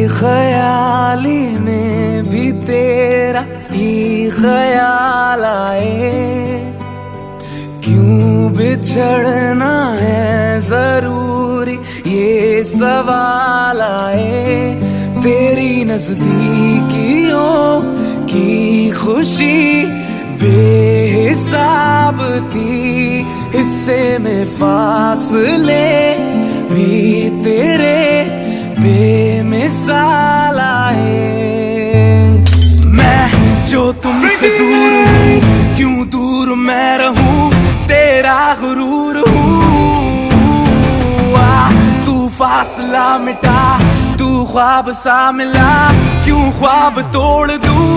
बेख्याली में भी तेरा ही ख्याल आए, क्यों बिछड़ना है जरूरी ये सवाल आए। तेरी नजदीकियों की खुशी बेहिसाब थी, हिस्से में फासले भी तेरे बेमिसाल आए। मैं जो तुमसे दूर हूँ, क्यों दूर मैं रहूं, तेरा गुरूर हूँ। तू फासला मिटा, तू ख्वाब सा मिला, क्यों ख्वाब तोड़ दूं।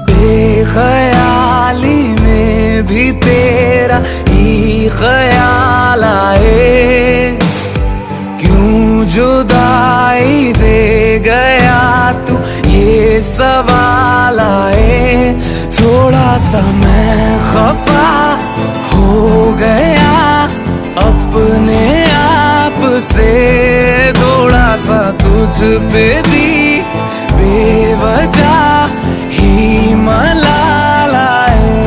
बेख्याली में भी तेरा ही ख्याल आए, क्यों जुदाई दे गया तू ये सवाल आए। थोड़ा सा मैं खफा हो गया अपने आप से, थोड़ा सा तुझ पे भी बेवजह ही मलाल आए।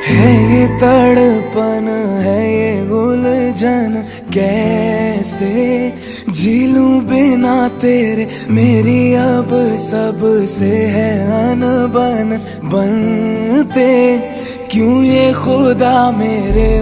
है ये तड़पन, है ये उलझन, कैसे जी लूं बिना तेरे। मेरी अब सब से है अनबन, बनते क्यों ये खुदा मेरे।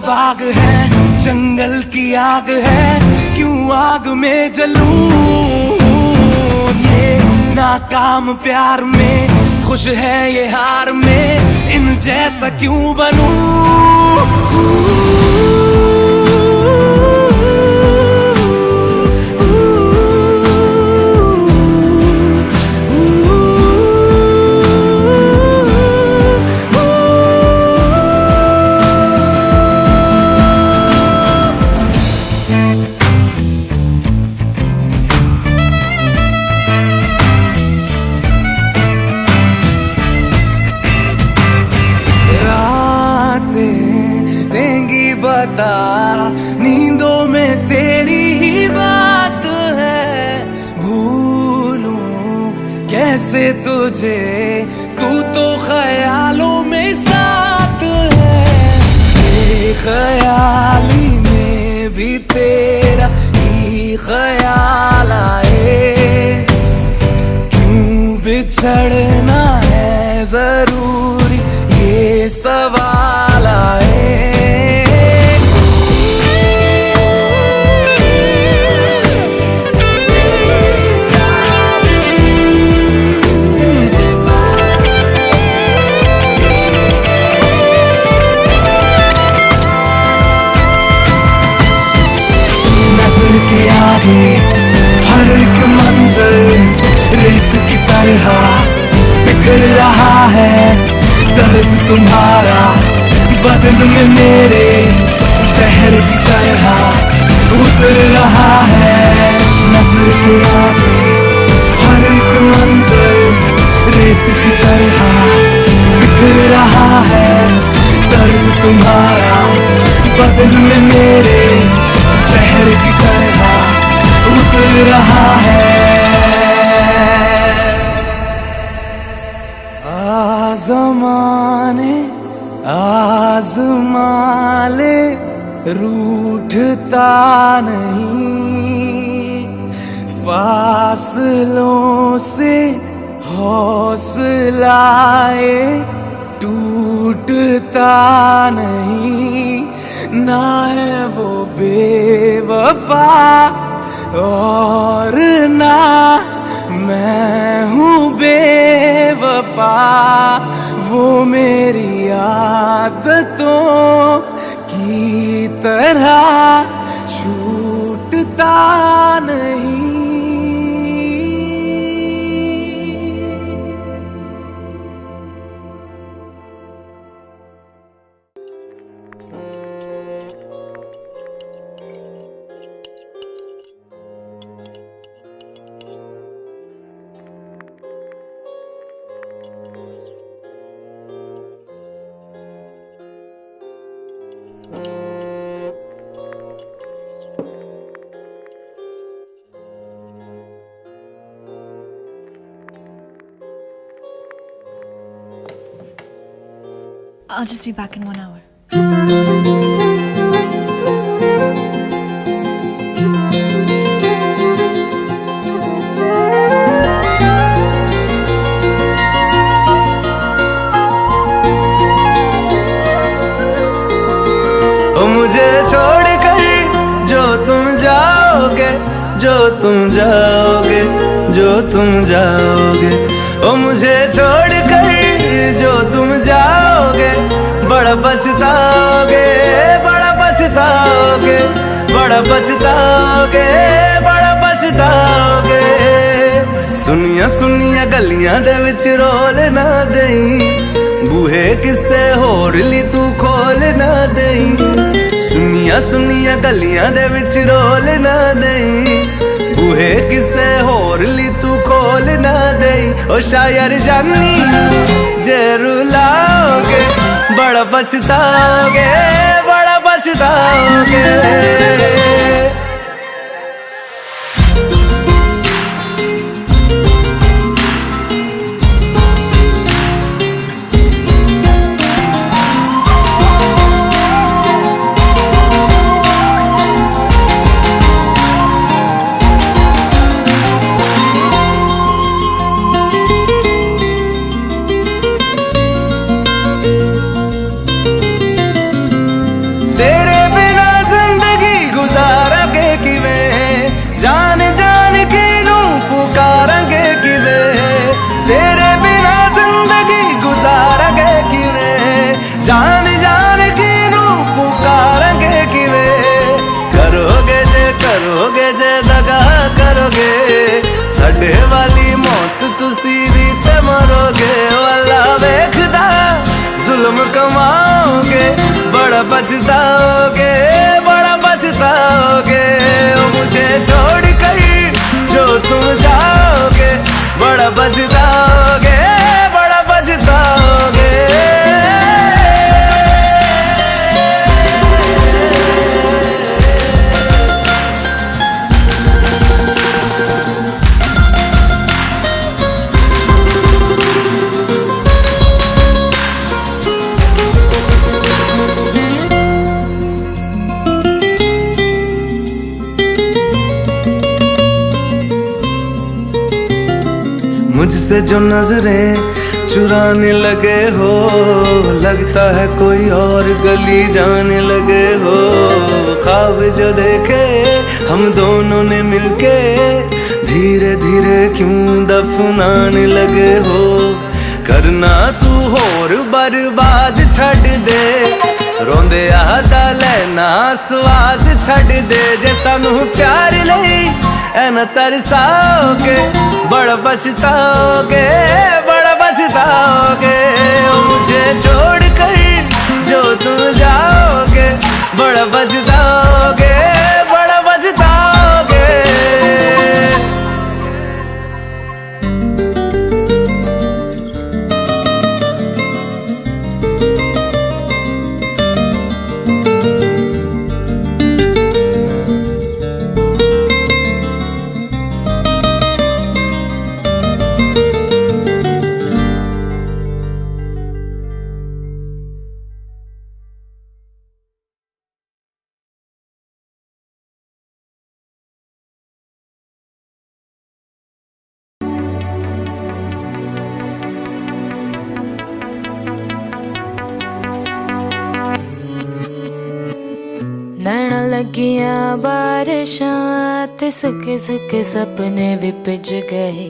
बाग है जंगल की आग है, क्यों आग में जलूं। ये नाकाम प्यार में खुश है ये हार में, इन जैसा क्यों बनूं। देंगी बता, नींदों में तेरी ही बात है। भूलूं कैसे तुझे, तू तो ख्यालों में साथ है। बेख्याली में भी तेरा ही ख्याल आए, क्यों बिछड़ना है जरूरी ये सवाल आए। नजर के आगे हर एक मंजर रेत की तरह बिखर रहा है। दर्द तुम्हारा बदन में मेरे जहर की तरह उतर रहा है। नजर के आगे हर एक मंजर रेत की तरह बिखर रहा है। दर्द तुम्हारा बदन में मेरे जहर की तरह उतर रहा है। ज़माने आज़माले रूठता नहीं, फासलों से हौसलाए टूटता नहीं। ना है वो बेवफा और तरह छूटता नहीं। I'll just be back in 1 hour. ओ मुझे छोड़कर जो तुम जाओगे, जो तुम जाओगे, जो तुम जाओगे, ओ मुझे छोड़कर जो तुम जाओगे, बड़ा पछताओगे, बड़ा पछताओगे, बड़ा पछताओगे, बड़ा पछताओगे। सुनिया सुनिया गलियां दे विच रोल ना देई, बूहे किसे होर ली तू खोल ना देई। सुनिया सुनिया गलियां दे विच रोल ना देई, बूहे किसे होर ली तू खोल ना देई। ओ शायर जानी जे रुलाओगे, बड़ा पछताओगे, बड़ा पछताओगे। तेरे बिना जिंदगी गुजारांगे किवें, जान जान के नू पुकारांगे किवें। तेरे बिना जिंदगी गुजारांगे किवें, जान जान के नू पुकारांगे किवें। करोगे जे दगा करोगे, साडे वाली मौत तुसी भी ते मरोगे। अल्लाह वेखदा जुल्म कमाओगे, बड़ा पछताओगे, बड़ा पछताओगे। ओ मुझे छोड़कर जो तुम जाओगे, बड़ा पछताओगे, बड़ा पछताओगे। मुझसे जो नजरें चुराने लगे हो, लगता है कोई और गली जाने लगे हो। ख्वाब जो देखे हम दोनों ने मिलके, धीरे धीरे क्यों दफनाने लगे हो। करना तू होर बर्बाद छड़ दे, रोंदे आदा लेना स्वाद छड़ दे। जे सानू प्यार लई ऐन तरसाओगे, बड़ा पछताओगे, बड़ा पछताओगे। ओ मुझे छोड़कर जो तुम जाओगे, बड़ा पछताओगे, बड़ा पछताओगे। नैना लगियां बारिशां ते सुके सुके सपने भी भिज गए।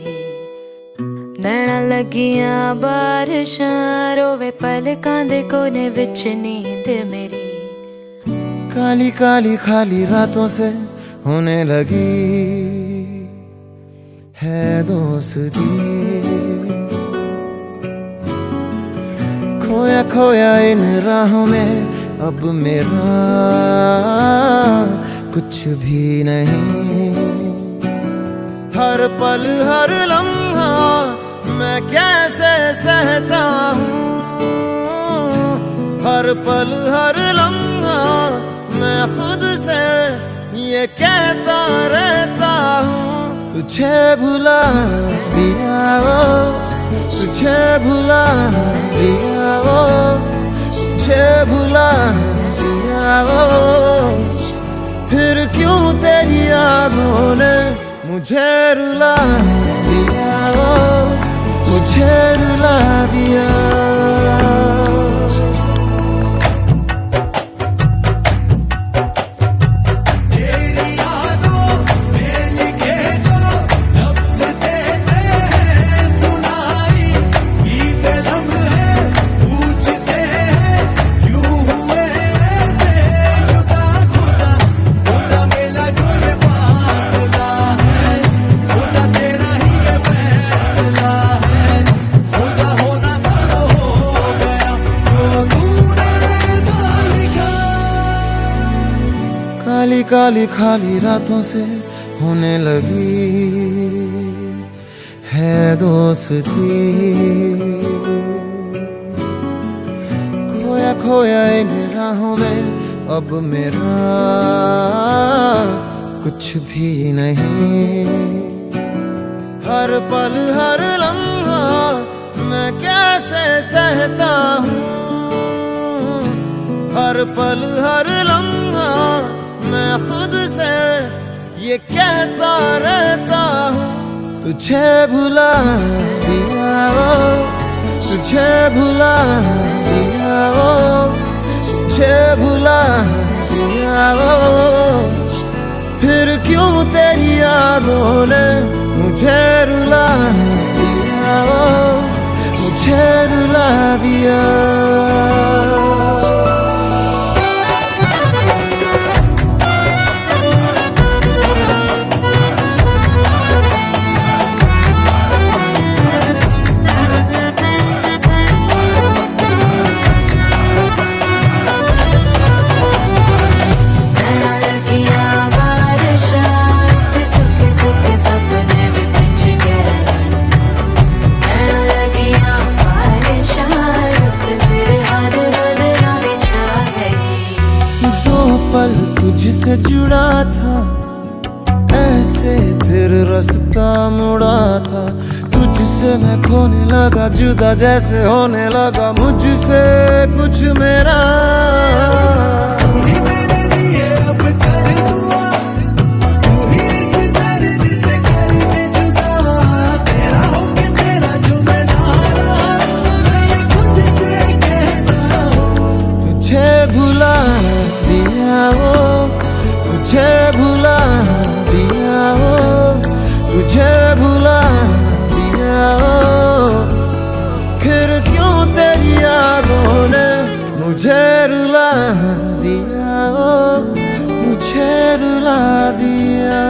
नैना लगियां बारिशां रोवे पलकां दे कोने विच नींद मेरी। काली काली खाली रातों से होने लगी है दोस्ती, खोया खोया इन राहों में अब मेरा कुछ भी नहीं। हर पल हर लम्हा मैं कैसे सहता हूँ, हर पल हर लम्हा मैं खुद से ये कहता रहता हूँ, तुझे भुला दिया वो, तुझे भुला दिया वो, तुझे भुला दिया वो, फिर क्यों तेरी यादों ने मुझे रुला दिया वो, मुझे रुला दिया। काली काली खाली रातों से होने लगी है दोस्ती, खोया खोया इन राहों में अब मेरा कुछ भी नहीं। हर पल हर लम्हा मैं कैसे सहता हूँ, हर पल हर लम्हा मैं खुद से ये कहता रहता हूँ, तुझे भुला दिया वो, तुझे भुला दिया वो, तुझे भुला दिया वो, फिर क्यों तेरी यादों ने मुझे रुला दिया वो, मुझे रुला दिया। तुझसे जुड़ा था ऐसे फिर रास्ता मुड़ा था, तुझसे मैं खोने लगा जुदा जैसे होने लगा मुझसे कुछ मेरा। तुझे भुला दिया वो, तुझे भुला दिया वो, तुझे भुला दिया वो, फिर क्यों तेरी यादों ने मुझे रुला दिया वो, मुझे रुला दिया।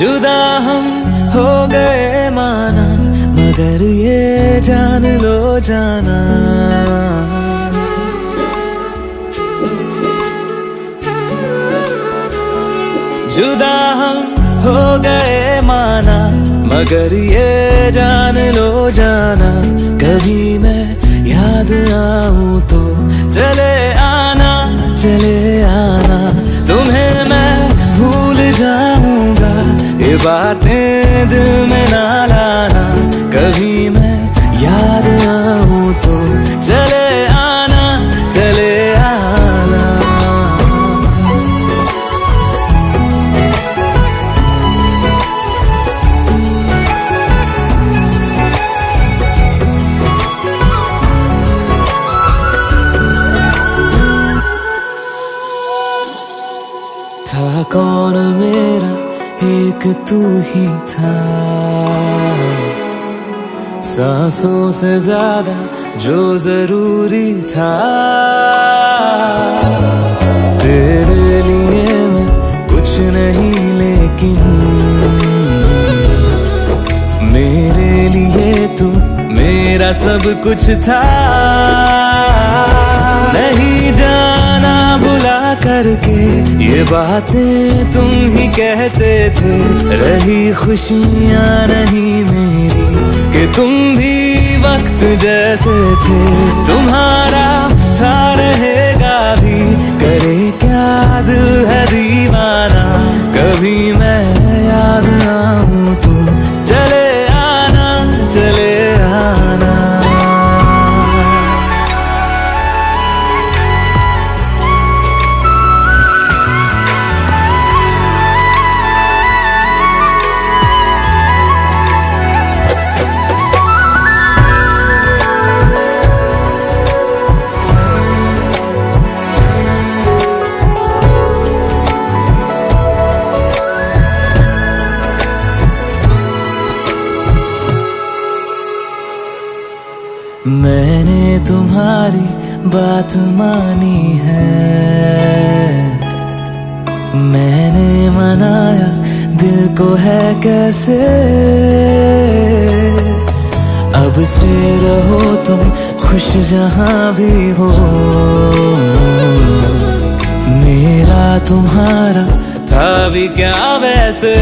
जुदा हम हो गए माना, मगर ये जान लो जाना, जुदा हम हो गए माना, मगर ये जान लो जाना, कभी मैं याद आऊं तो चले आना, चले आना, तुम्हें मैं भूल जाऊंगा, ये बातें दिल में ना लाना, कभी मैं कौन मेरा एक तू ही था, सांसों से ज्यादा जो जरूरी था। तेरे लिए मैं कुछ नहीं लेकिन मेरे लिए तू मेरा सब कुछ था। नहीं जाना भुला करके ये बातें तुम ही कहते थे, रही खुशियाँ नहीं मेरी कि तुम भी वक्त जैसे थे। तुम्हारा था रहेगा भी, करे क्या दिल है दीवाना। कभी मैं याद आऊं तो चले आना, चले आना। मैंने तुम्हारी बात मानी है, मैंने मनाया दिल को है कैसे। अब से रहो तुम खुश जहां भी हो, मेरा तुम्हारा था भी क्या वैसे।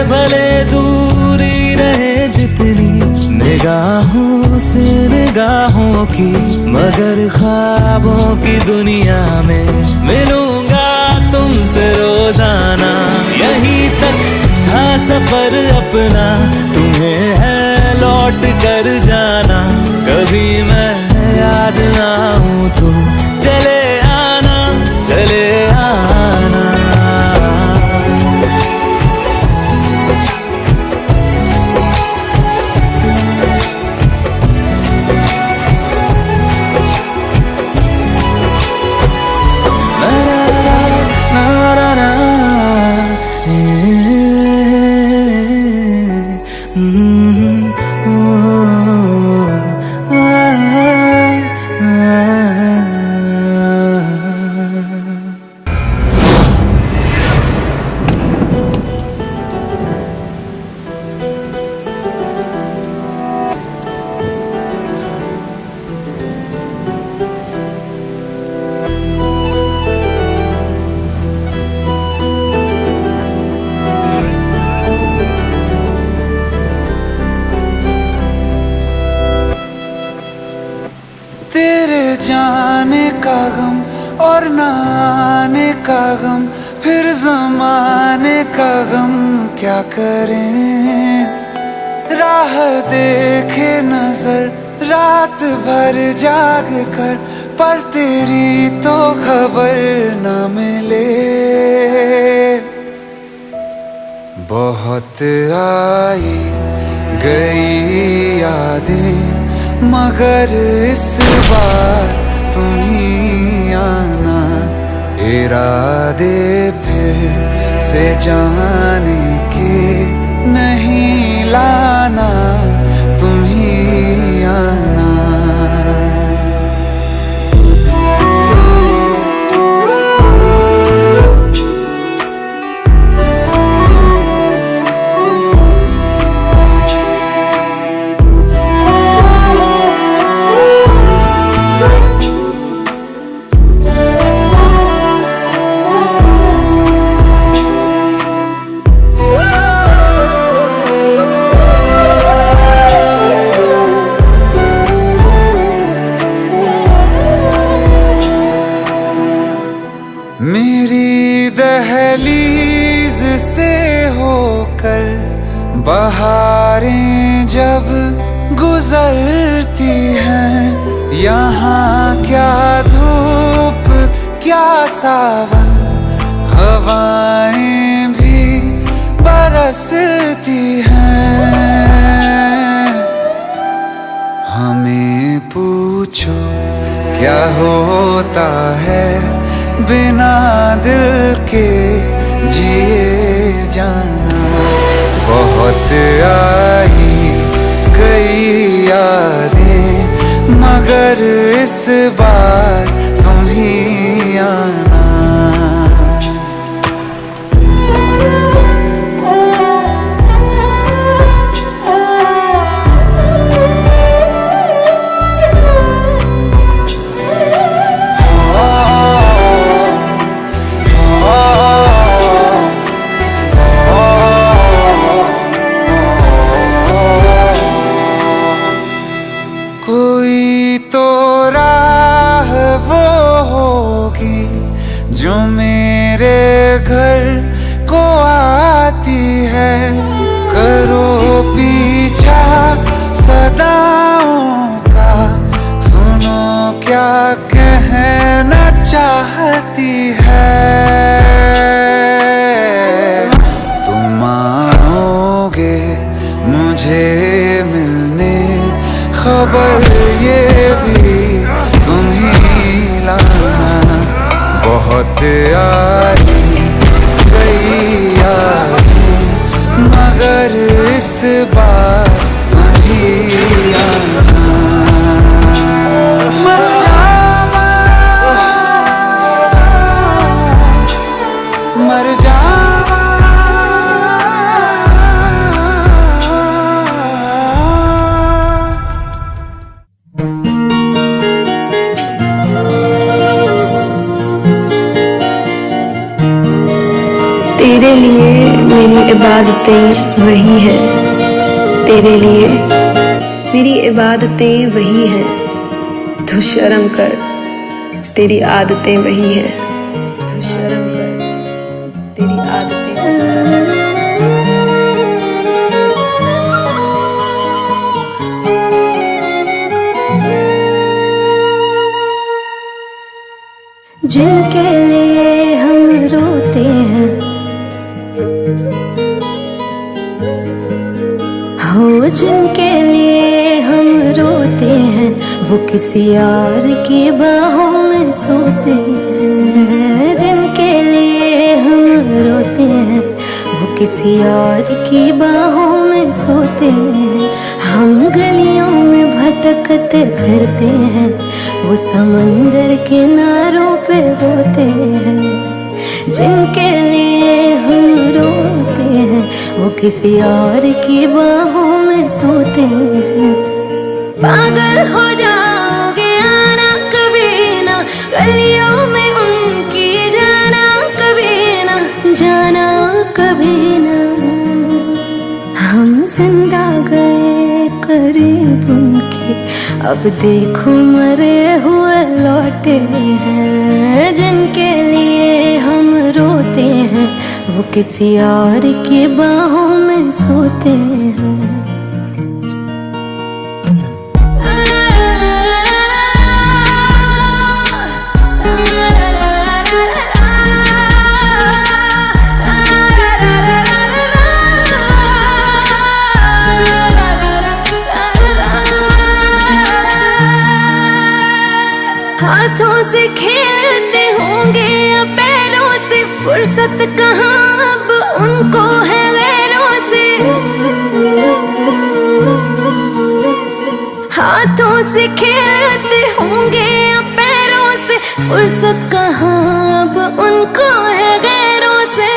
भले दूरी रहे जितनी निगाहों से निगाहों की, मगर ख्वाबों की दुनिया में मिलूंगा तुमसे रोजाना। यहीं तक था सफर अपना, तुम्हें है लौट कर जाना। कभी मैं याद आऊं तो चले आना, चले आना। तेरे जाने का गम और न आने का गम, फिर जमाने का गम क्या करें। राह देखे नजर रात भर जाग कर, पर तेरी तो खबर न मिले। बहुत आई गई यादें, मगर इस बार तुम ही आना। इरादे फिर से जाने के नहीं लाना, तुम ही आना। मेरी दहलीज से होकर बहारें जब गुजरती हैं, यहाँ क्या धूप क्या सावन, हवाएं भी बरसती हैं। हमें पूछो क्या होता है बिना दिल के जिए जाना। बहुत आई गई यादें मगर इस बार तुम ही आना। कोई तो राह वो होगी जो मेरे घर को आती है। करो पीछा सदाओं का, सुनो क्या कहना चाहती है। तुम आओगे मुझे मिलने, खबर ये भी तुम ही लाना। बहुत आई गई यादें मगर इस बार तुम ही आना। मर जावा, मर जावा। तेरे लिए मेरी इबादतें वही है, तेरे लिए मेरी इबादतें वही है। तू शर्म कर, तेरी आदतें वही है। तू शर्म कर, तेरी आदतें वही है। जिनके लिए हम रोते हैं, हो जिनके लिए हम रोते हैं, वो किसी और की बाहों में सोते हैं। जिनके लिए हम रोते हैं, वो किसी और की बाहों में सोते हैं। हम गलियों में भटकते फिरते हैं, वो समंदर किनारों पे होते हैं। जिनके लिए हम रोते हैं, वो किसी और की बाहों में सोते हैं। पागल हो जाओगे आना कभी ना, गलियों में उनकी जाना कभी ना, जाना कभी ना। हम जिंदा गए करीब उनके, अब देखो मरे हुए लौटे हैं। जिनके लिए हम रोते हैं, वो किसी और की बाहों में सोते हैं। हाथों से खेलते होंगे या पैरों से, फुर्सत कहाँ अब उनको है गैरों से। हाथों से खेलते होंगे या पैरों से, फुर्सत कहाँ अब उनको है गैरों से।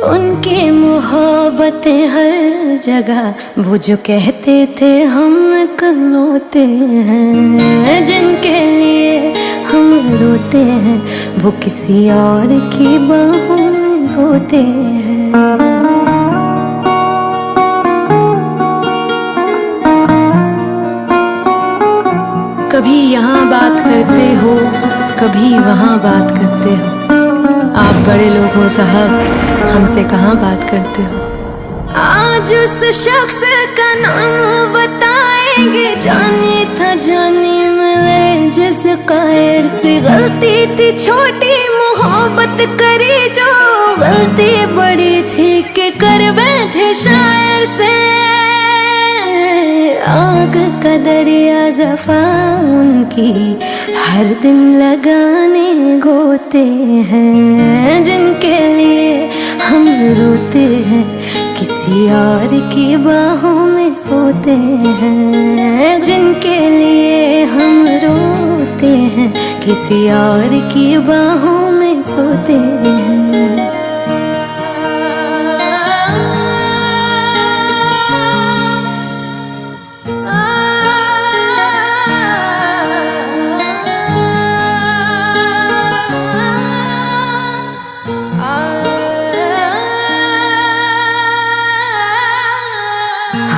उनकी मोहब्बतें हर जगह, वो जो कहते थे हम इकलौते हैं। जिनके लिए हम रोते हैं, वो किसी और की बाहों में सोते हैं। कभी यहाँ बात करते हो, कभी वहाँ बात करते हो। आप बड़े लोग हो साहब, हमसे कहाँ बात करते हो। आज उस शख्स का नाम बताएंगे, जाने था जाने मिले जिस कायर से। गलती थी छोटी मोहब्बत करी जो, गलती बड़ी थी कि कर बैठे शायर से। आग का दरिया जफा उनकी हर दिन लगाने गोते हैं जिनके लिए हम रोते हैं, किसी और की बाहों में सोते हैं। जिनके लिए हम रोते हैं, किसी और की बाहों में सोते हैं।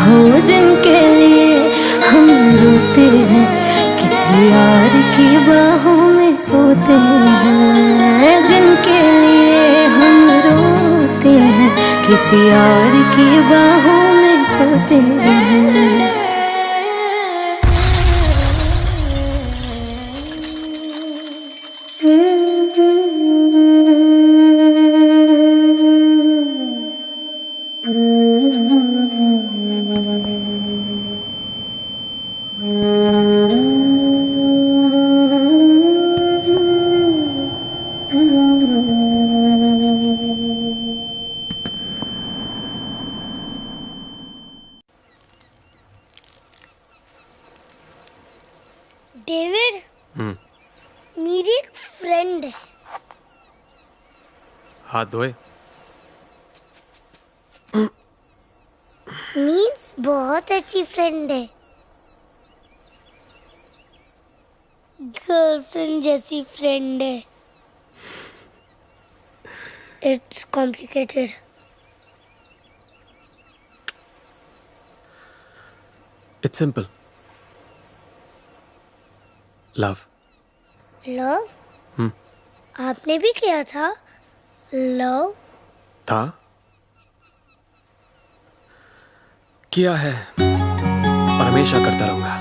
हो जिनके लिए हम रोते हैं, किसी और की बाहों में सोते हैं। जिनके लिए हम रोते हैं, किसी और की बाहों में सोते हैं। डेविड, मेरी एक फ्रेंड है। हाथ धोए। मीन्स बहुत अच्छी फ्रेंड है, गर्लफ्रेंड जैसी फ्रेंड है। It's complicated. It's simple. Love. Love? आपने भी किया था लव? था, किया है और हमेशा करता रहूंगा।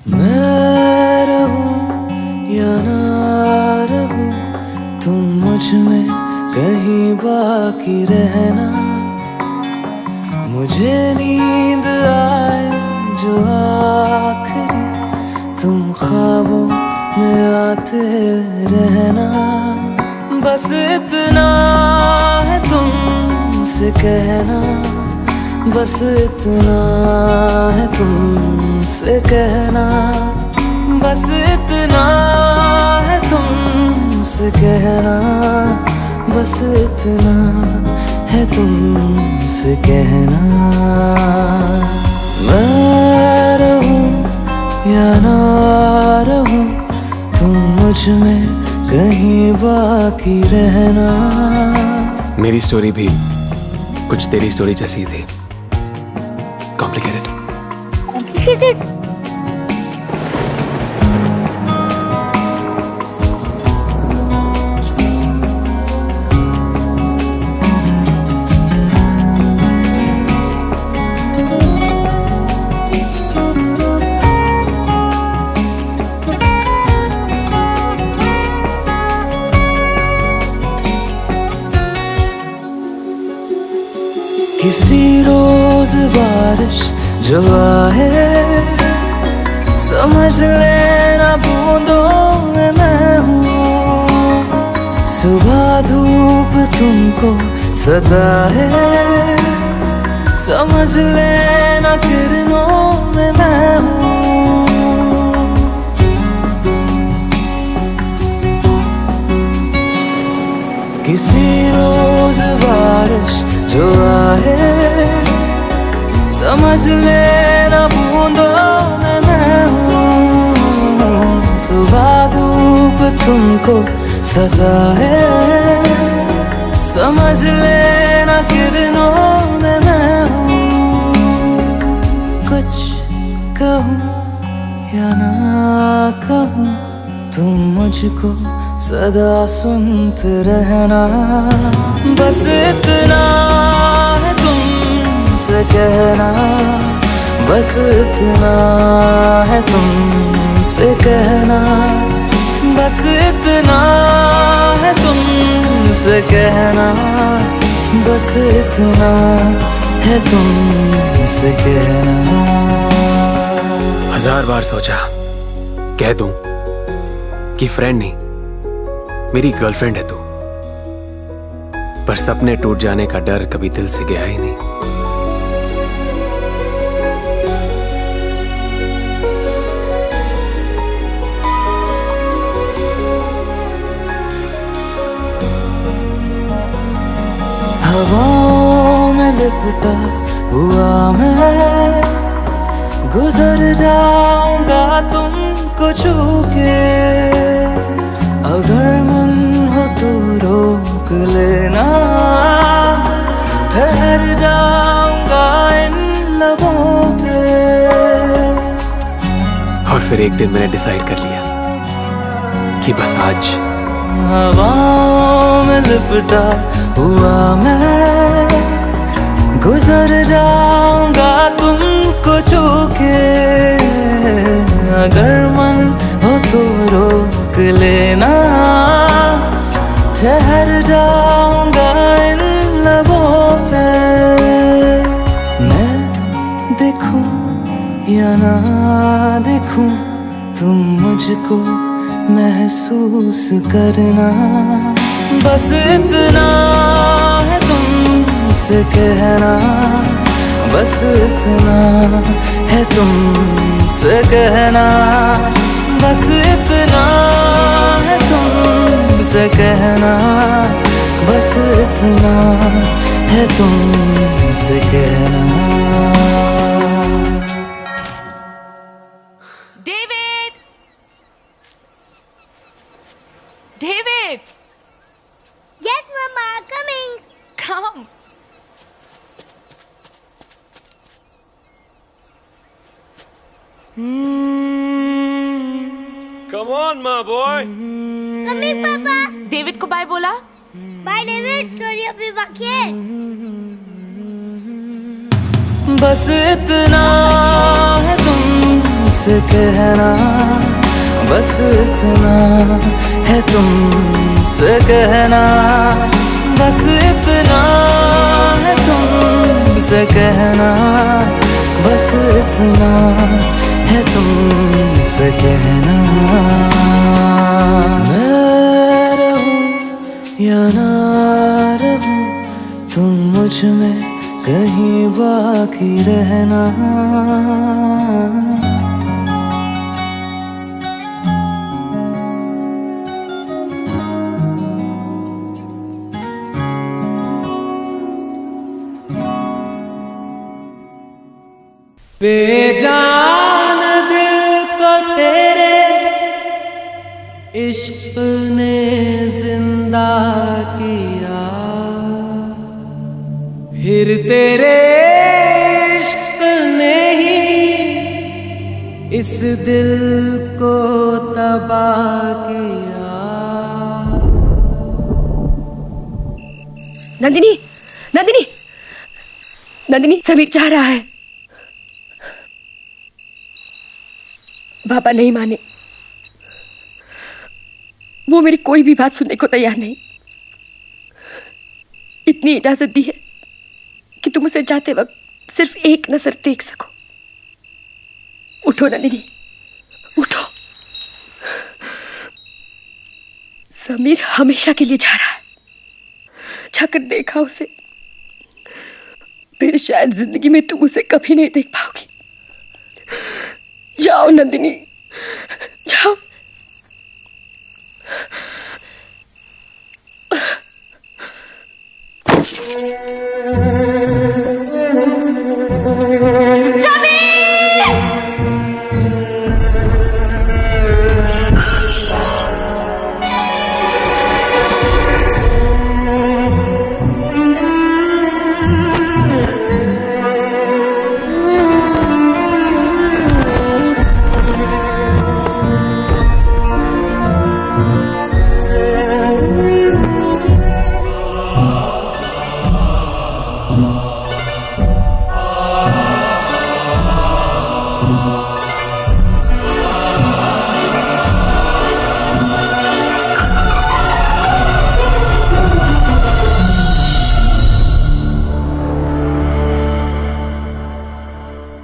मैं रहूं या ना रहूं, तुम मुझ में कहीं बाकी रहना। मुझे नींद आए जो आखिरी, तुम ख्वाबों में आते रहना। बस इतना है तुमसे कहना, बस इतना है तुमसे कहना, बस इतना है तुमसे कहना, बस इतना है तुमसे कहना। मैं रहूं या ना रहूं, तुम मुझ में कहीं बाकी रहना। मेरी स्टोरी भी कुछ तेरी स्टोरी जैसी थी। कॉम्प्लिकेटेड। कॉम्प्लिकेटेड? किसी रोज बारिश जो आए, समझ लेना बूंदों में मैं हूँ। सुबह धूप तुमको सताए, समझ लेना किरणों में मैं हूँ। किसी रोज बारिश जो आए, समझ लेना बूंदों में मैं हूँ। सुबह धूप तुमको सताए, समझ लेना किरणों में मैं हूँ। कुछ कहूँ या ना कहूँ, तुम मुझको सदा सुनते रहना। बस इतना है तुमसे कहना, बस इतना है तुमसे कहना, बस इतना है तुमसे कहना, बस इतना है तुमसे कहना। 1000 बार सोचा कह दूं कि फ्रेंड नहीं मेरी गर्लफ्रेंड है तू, पर सपने टूट जाने का डर कभी दिल से गया ही नहीं। हवाओं में लिपटा हुआ मैं गुजर जाऊंगा तुमको छू के, अगर मन हो तो रोक लेना, ठहर जाऊंगा इन लबों पे। और फिर एक दिन मैंने डिसाइड कर लिया कि बस आज हवाओं में लिपटा हुआ मैं गुजर जाऊंगा तुमको छू के, अगर मन हो तो रोक लेना, ठहर जाऊंगा इन लबों पे। मैं देखूं या ना देखूं तुम मुझको महसूस करना, बस इतना है तुमसे कहना, बस इतना है तुमसे कहना, बस इतना है तुमसे कहना, बस इतना है तुमसे कहना। David! David! Yes, Mama, coming. Come. Come on, my boy. Coming, Papa. David को बाय बोला? Bye, David. स्टोरी अभी बाकी है। बस इतना है तुमसे कहना, बस इतना है तुमसे कहना, बस इतना है तुमसे कहना, बस इतना है तुमसे कहना। मैं रहूं या ना रहूं तुम मुझ में कहीं बाकी रहना। बेजान दिल को तेरे इश्क ने जिंदा किया, फिर तेरे इश्क ने ही इस दिल को तबाह किया। नंदिनी, नंदिनी, नंदिनी, समीर चाह रहा है। पापा नहीं माने, वो मेरी कोई भी बात सुनने को तैयार नहीं। इतनी इजाजत दी है कि तुम उसे जाते वक्त सिर्फ एक नजर देख सको। उठो नंदिनी, उठो। समीर हमेशा के लिए जा रहा है। जाकर देखा उसे, फिर शायद जिंदगी में तुम उसे कभी नहीं देख पाओगी। जाओ नंदिनी, जाओ।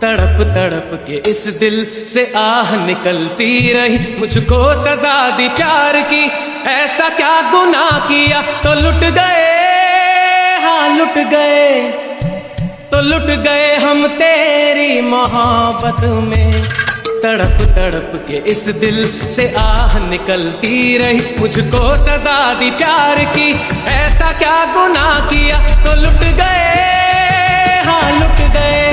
तड़प तड़प के इस दिल से आह निकलती रही, मुझको सजा दी प्यार की, ऐसा क्या गुनाह किया तो लुट गए, हाँ लुट गए, तो लुट गए हम तेरी मोहब्बत में। तड़प तड़प के इस दिल से आह निकलती रही, मुझको सजा दी प्यार की, ऐसा क्या गुनाह किया तो लुट गए, हाँ लुट गए,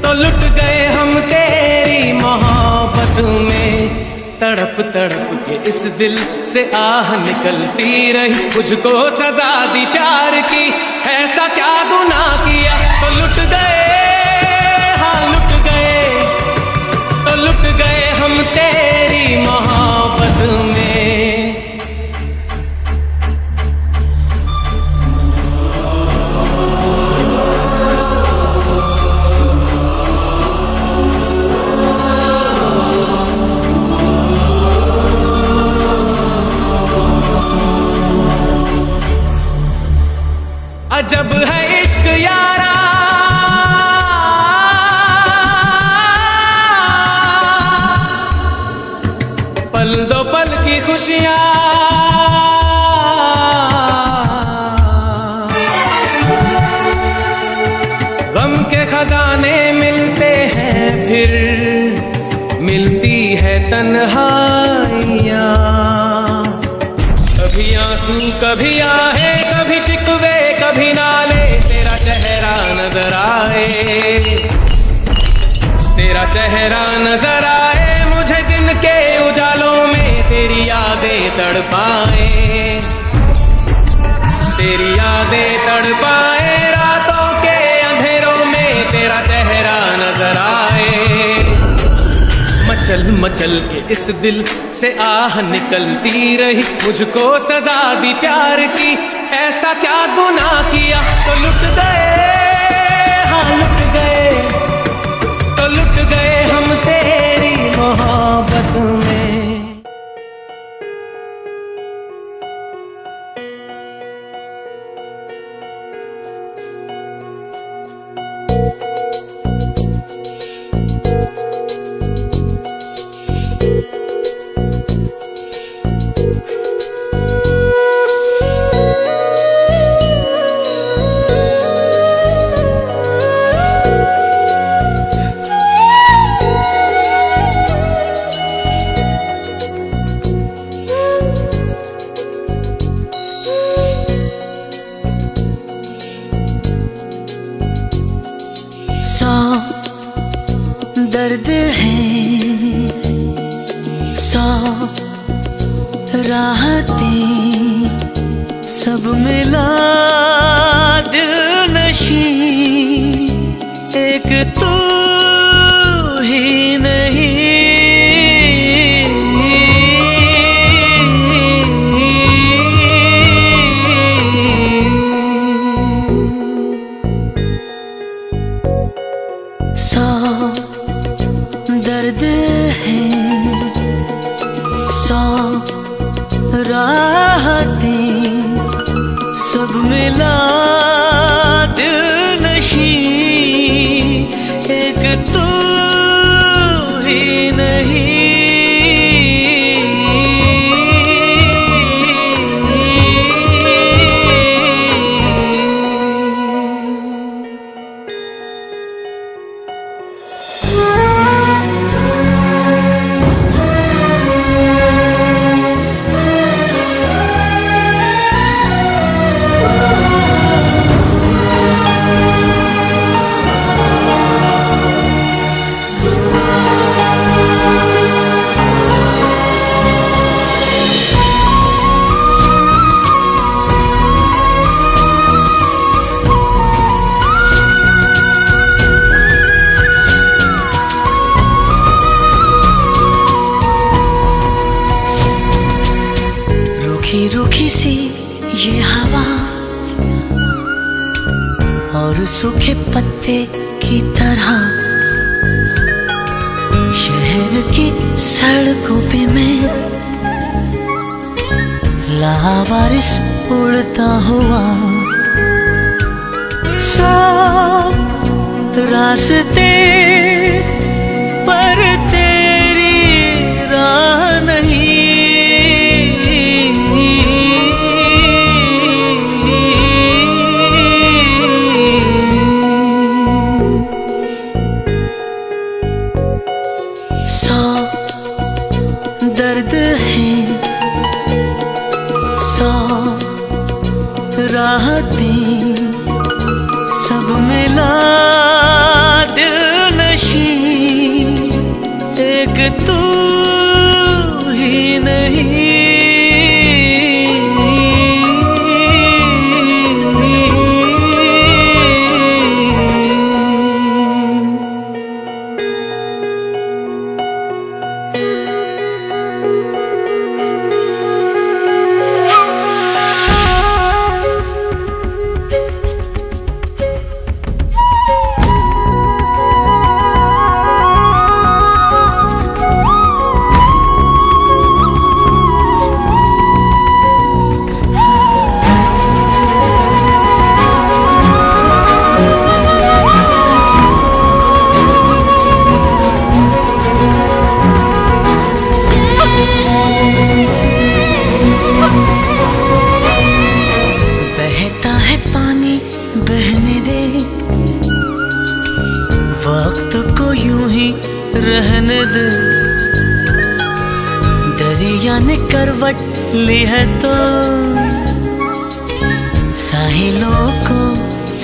तो लुट गए हम तेरी मोहब्बत में। तड़प तड़प के इस दिल से आह निकलती रही, मुझको सजा दी प्यार की, ऐसा क्या गुनाह किया तो लुट गए, हाँ लुट गए, तो लुट गए हम तेरी मोहब्बत में। अजब है इश्क यारा, पल दो पल की खुशियां, गम के खजाने मिलते हैं, फिर मिलती है तन्हाइयां। कभी आंसू कभी आहे, कभी शिकवे कभी नाले, तेरा चेहरा नजर आए, तेरा चेहरा नजर आए, मुझे दिन के उजालों में तेरी यादें तड़पाए, तेरी यादें तड़पाए, रातों के अंधेरों में तेरा चेहरा नजर आए। मचल मचल के इस दिल से आह निकलती रही, मुझको सजा दी प्यार की, ऐसा क्या गुनाह किया तो लुट गए, हाँ लुट गए, तो लुट गए हम तेरी मोहब्बत में। दर्द है सौ राहतें, सब मिला दिल नशीं, एक तू ही नहीं। दर्द है सौ राहतें, सब मिला दिल नशीं, एक तू ही नहीं। रूखी रूखी सी ये हवा और सूखे पत्ते की तरह, शहर की सड़कों पे मैं लावारिस उड़ता हुआ, सब रास्ते पर तेरी राह नहीं। सौ दर्द है, सौ राहतें, सब मिला दिल नशी, एक तू ही नहीं। बहता है पानी बहने दे, वक्त को यूं ही रहने दे। दरिया ने करवट ली है तो साहिलों को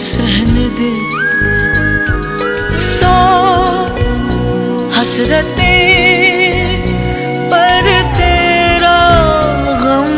सहने दे। सौ हसरतें पर तेरा गम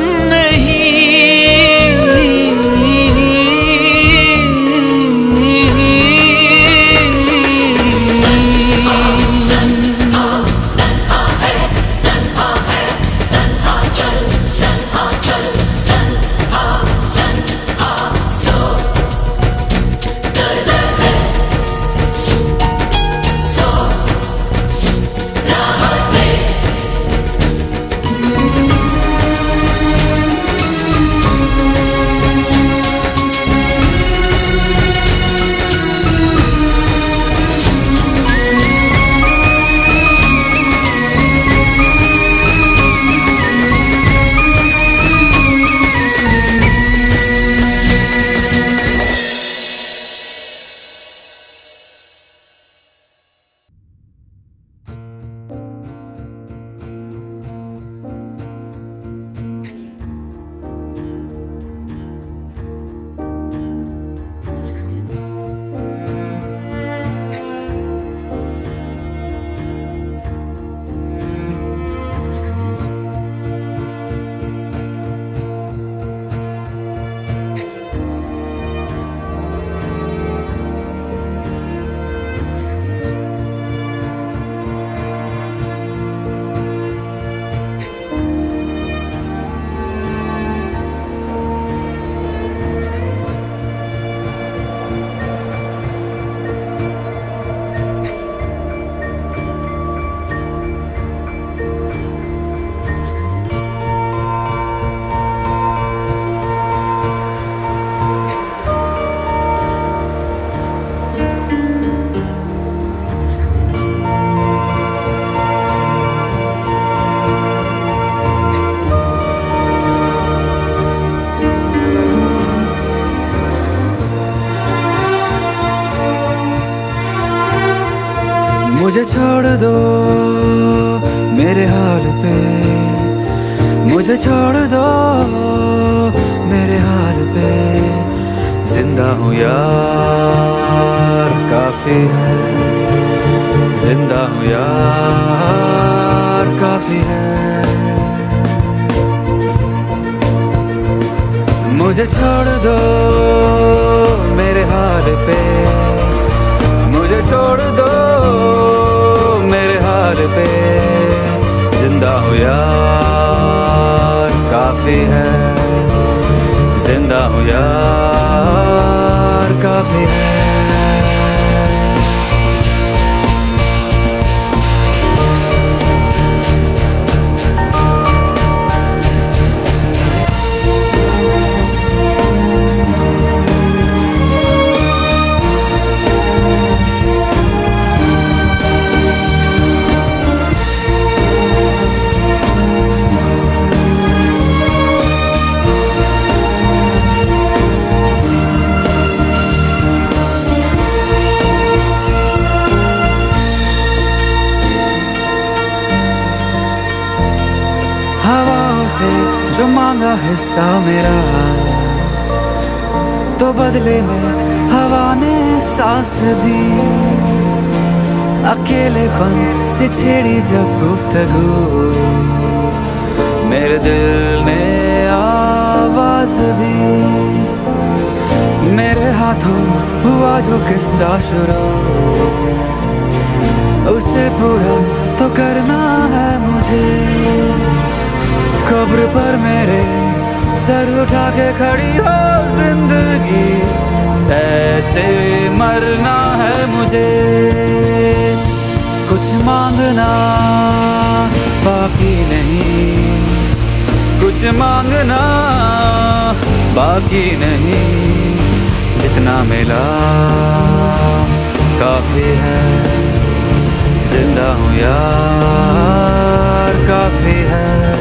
मुझे छोड़ दो मेरे हाल पे, मुझे छोड़ दो मेरे हाल पे। जिंदा हूँ यार काफी है, जिंदा हूँ यार काफी है। मुझे छोड़ दो मेरे हाल पे, मुझे छोड़ दो मेरे हाल पे। जिंदा हूँ यार काफी है, जिंदा हूँ यार काफी है। हिस्सा मेरा, तो बदले में हवा ने सांस दी। अकेलेपन से छेड़ी जब गुफ्तगू, मेरे दिल ने आवाज दी। मेरे हाथों हुआ जो किस्सा शुरू, उसे पूरा तो करना है मुझे। कब्र पर मेरे सर उठा के खड़ी हो जिंदगी, ऐसे मरना है मुझे। कुछ मांगना बाकी नहीं, कुछ मांगना बाकी नहीं। जितना मिला काफी है, जिंदा हूँ यार काफी है।